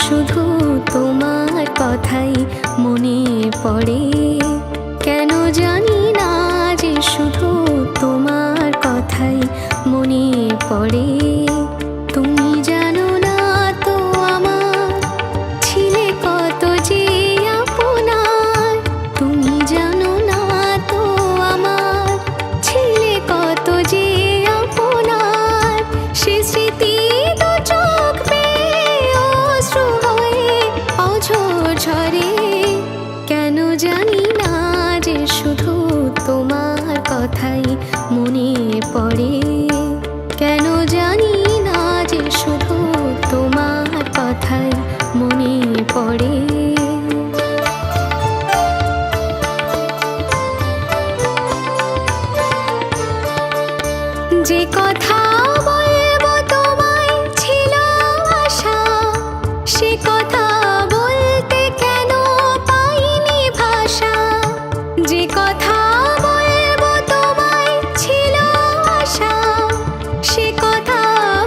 শুধু তোমার কথাই মনে পড়ে। কেন জানি না যে শুধু তোমার কথাই মনে পড়ে। তুমি জানো না তো আমার ছিলে কত যে আপনার। তুমি জানো না তো আমার ছিলে কত যে আপনার। সে স্মৃতি তো চোখ বেয়ে অশ্রু হয়ে অঝোর ঝরে। কেন জানি না যে শুধু তোমার কথাই মনে পড়ে। কেন জানি না যে শুধু তোমার কথাই মনে পড়ে। যে কথা বলবো তোমায় ছিল আশা, সে কথা বলতে কেন পাইনি ভাষা। যে কথা বলবো তোমায় ছিল আশা, সে কথা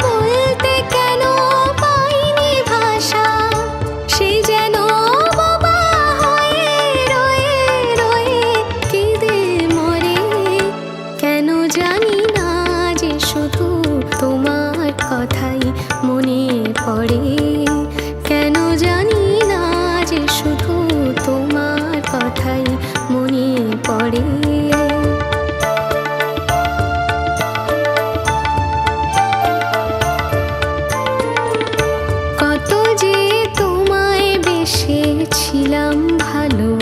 বলতে কেন পাইনি ভাষা। সে যেন বোবা হয়ে রয়ে রয়ে কেঁদে মরে। কেন জানি না যে শুধু তোমার কথাই মনে পড়ে। কেন জানি না যে শুধু তোমার কথাই মনে পড়ে। কত যে তোমায় বেসেছিলাম ভালো,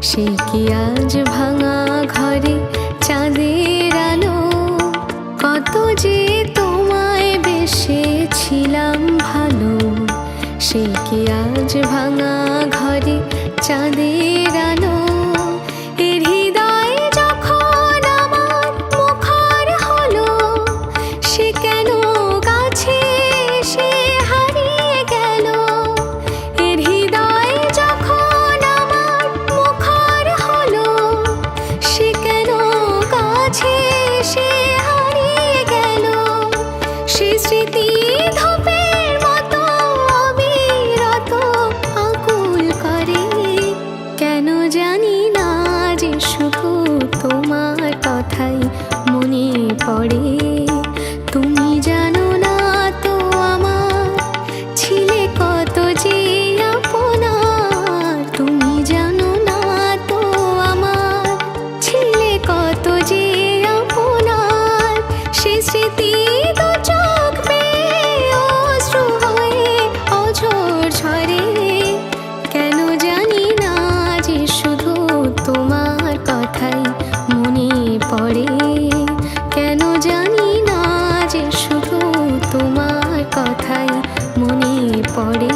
সে কি আজ ভাঙা ঘরে চাঁদের আলো। কত যে তোমায় বেসেছিলাম ভালো, সে কি আজ ভাঙা ঘরে চাঁদের আলো। এর হৃদয় যখন আমার মুখর হলো, সে কেন কাছে এসে হারিয়ে গেল। এর হৃদয় যখন আমার মুখর হলো, সে কেন কাছে এসে হারিয়ে গেল। সে স্মৃতি ধূপের মতো অবিরত আকুল করে। কেন জানি না যে শুধু তোমার কথাই মনে পড়ে। তুমি জানো না তো আমার ছিলে কত যে আপনার। তুমি জানো না তো আমার ছিলে কত যে আপনার। সে স্মৃতি তো চোখ বেয়ে অশ্রু হয়ে অঝোর ঝরে। কেন জানি না যে শুধু তোমার কথাই মনে পড়ে। কেন জানি না যে শুধু তোমার কথাই মনে পড়ে।